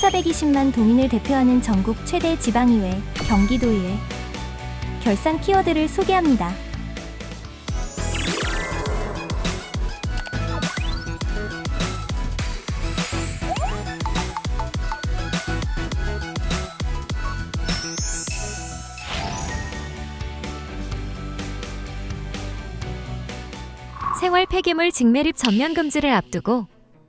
1420만 도민을 대표하는 전국 최대 지방의회, 경기도의회. 결산 키워드를 소개합니다. 생활 폐기물 직매립 전면 금지를 앞두고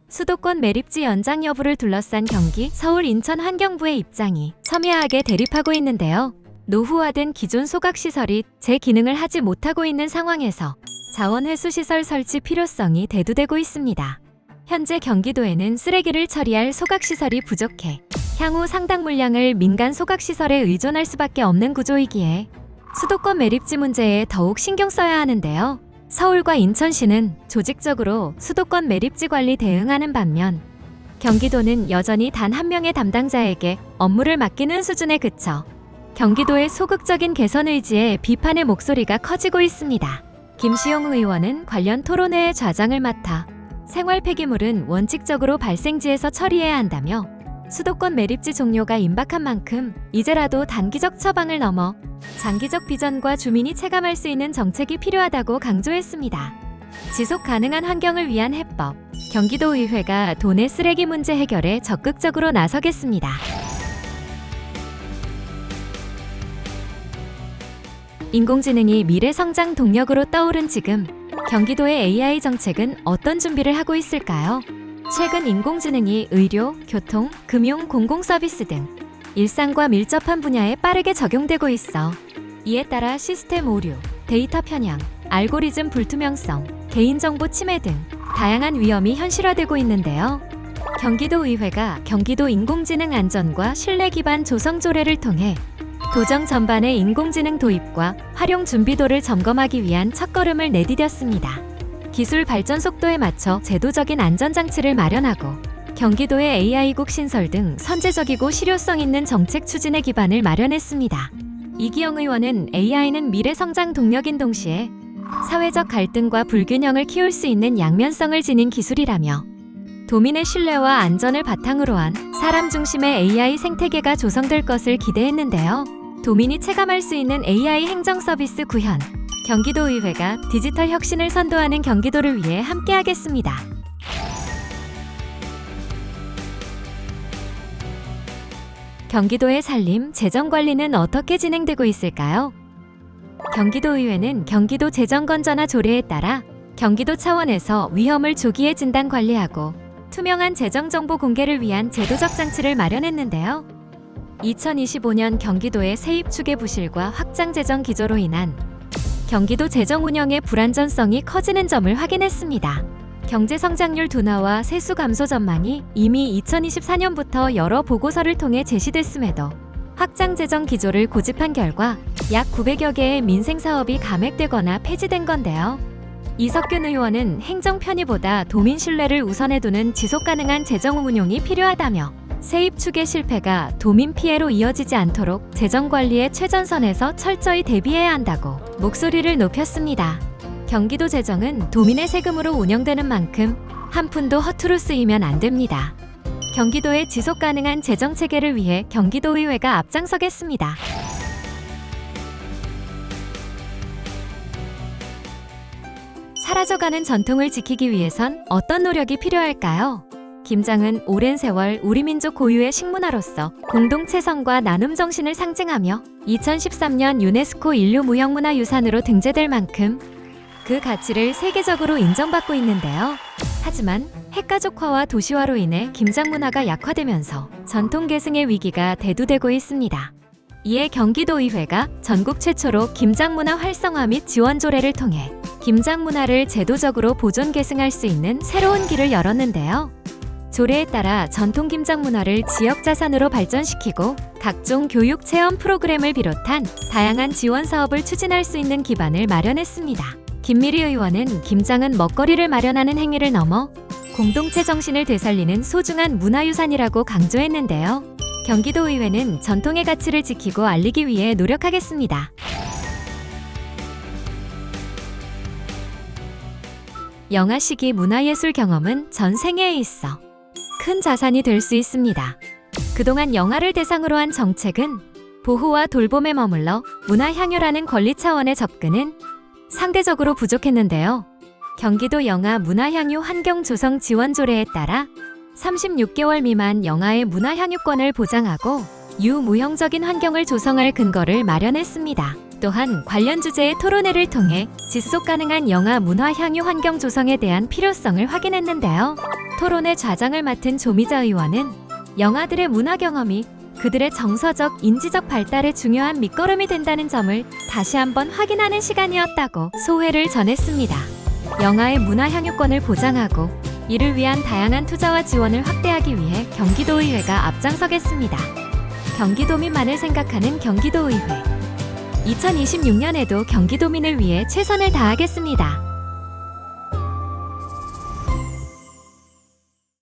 수도권 매립지 연장 여부를 둘러싼 경기, 서울, 인천 환경부의 입장이 첨예하게 대립하고 있는데요. 노후화된 기존 소각시설이 제 기능을 하지 못하고 있는 상황에서 자원회수시설 설치 필요성이 대두되고 있습니다. 현재 경기도에는 쓰레기를 처리할 소각시설이 부족해 향후 상당 물량을 민간 소각시설에 의존할 수밖에 없는 구조이기에 수도권 매립지 문제에 더욱 신경 써야 하는데요. 서울과 인천시는 조직적으로 수도권 매립지 관리 대응하는 반면 경기도는 여전히 단 한 명의 담당자에게 업무를 맡기는 수준에 그쳐 경기도의 소극적인 개선 의지에 비판의 목소리가 커지고 있습니다. 김시용 의원은 관련 토론회의 좌장을 맡아 생활 폐기물은 원칙적으로 발생지에서 처리해야 한다며 수도권 매립지 종료가 임박한 만큼 이제라도 단기적 처방을 넘어 장기적 비전과 주민이 체감할 수 있는 정책이 필요하다고 강조했습니다. 지속 가능한 환경을 위한 해법, 경기도의회가 도내 쓰레기 문제 해결에 적극적으로 나서겠습니다. 인공지능이 미래 성장 동력으로 떠오른 지금, 경기도의 AI 정책은 어떤 준비를 하고 있을까요? 최근 인공지능이 의료, 교통, 금융, 공공서비스 등 일상과 밀접한 분야에 빠르게 적용되고 있어 이에 따라 시스템 오류, 데이터 편향, 알고리즘 불투명성, 개인정보 침해 등 다양한 위험이 현실화되고 있는데요. 경기도의회가 경기도 인공지능 안전과 신뢰 기반 조성 조례를 통해 도정 전반의 인공지능 도입과 활용 준비도를 점검하기 위한 첫걸음을 내디뎠습니다. 기술 발전 속도에 맞춰 제도적인 안전장치를 마련하고 경기도의 AI국 신설 등 선제적이고 실효성 있는 정책 추진의 기반을 마련했습니다. 이기영 의원은 AI는 미래 성장 동력인 동시에 사회적 갈등과 불균형을 키울 수 있는 양면성을 지닌 기술이라며 도민의 신뢰와 안전을 바탕으로 한 사람 중심의 AI 생태계가 조성될 것을 기대했는데요. 도민이 체감할 수 있는 AI 행정 서비스 구현, 경기도의회가 디지털 혁신을 선도하는 경기도를 위해 함께하겠습니다. 경기도의 살림, 재정관리는 어떻게 진행되고 있을까요? 경기도의회는 경기도 재정건전화 조례에 따라 경기도 차원에서 위험을 조기에 진단 관리하고 투명한 재정정보 공개를 위한 제도적 장치를 마련했는데요. 2025년 경기도의 세입 추계 부실과 확장 재정 기조로 인한 경기도 재정 운영의 불안전성이 커지는 점을 확인했습니다. 경제 성장률 둔화와 세수 감소 전망이 이미 2024년부터 여러 보고서를 통해 제시됐음에도 확장 재정 기조를 고집한 결과 약 900여 개의 민생 사업이 감액되거나 폐지된 건데요. 이석균 의원은 행정 편의보다 도민 신뢰를 우선해 두는 지속 가능한 재정 운용이 필요하다며 세입 추계 실패가 도민 피해로 이어지지 않도록 재정 관리의 최전선에서 철저히 대비해야 한다고 목소리를 높였습니다. 경기도 재정은 도민의 세금으로 운영되는 만큼 한 푼도 허투루 쓰이면 안 됩니다. 경기도의 지속 가능한 재정 체계를 위해 경기도의회가 앞장서겠습니다. 사라져가는 전통을 지키기 위해선 어떤 노력이 필요할까요? 김장은 오랜 세월 우리 민족 고유의 식문화로서 공동체성과 나눔 정신을 상징하며 2013년 유네스코 인류무형문화유산으로 등재될 만큼 그 가치를 세계적으로 인정받고 있는데요. 하지만 핵가족화와 도시화로 인해 김장 문화가 약화되면서 전통 계승의 위기가 대두되고 있습니다. 이에 경기도의회가 전국 최초로 김장 문화 활성화 및 지원 조례를 통해 김장 문화를 제도적으로 보존 계승할 수 있는 새로운 길을 열었는데요. 조례에 따라 전통 김장 문화를 지역 자산으로 발전시키고 각종 교육 체험 프로그램을 비롯한 다양한 지원 사업을 추진할 수 있는 기반을 마련했습니다. 김미리 의원은 김장은 먹거리를 마련하는 행위를 넘어 공동체 정신을 되살리는 소중한 문화유산이라고 강조했는데요. 경기도의회는 전통의 가치를 지키고 알리기 위해 노력하겠습니다. 영아 시기 문화예술 경험은 전 생애에 있어 큰 자산이 될 수 있습니다. 그동안 영아를 대상으로 한 정책은 보호와 돌봄에 머물러 문화향유라는 권리 차원의 접근은 상대적으로 부족했는데요. 경기도 영아 문화향유 환경 조성 지원 조례에 따라 36개월 미만 영아의 문화향유권을 보장하고 유무형적인 환경을 조성할 근거를 마련했습니다. 또한 관련 주제의 토론회를 통해 지속 가능한 영아 문화향유 환경 조성에 대한 필요성을 확인했는데요. 토론회 좌장을 맡은 조미자 의원은 영아들의 문화 경험이 그들의 정서적, 인지적 발달에 중요한 밑거름이 된다는 점을 다시 한번 확인하는 시간이었다고 소회를 전했습니다. 영아의 문화향유권을 보장하고 이를 위한 다양한 투자와 지원을 확대하기 위해 경기도의회가 앞장서겠습니다. 경기도민만을 생각하는 경기도의회. 2026년에도 경기도민을 위해 최선을 다하겠습니다.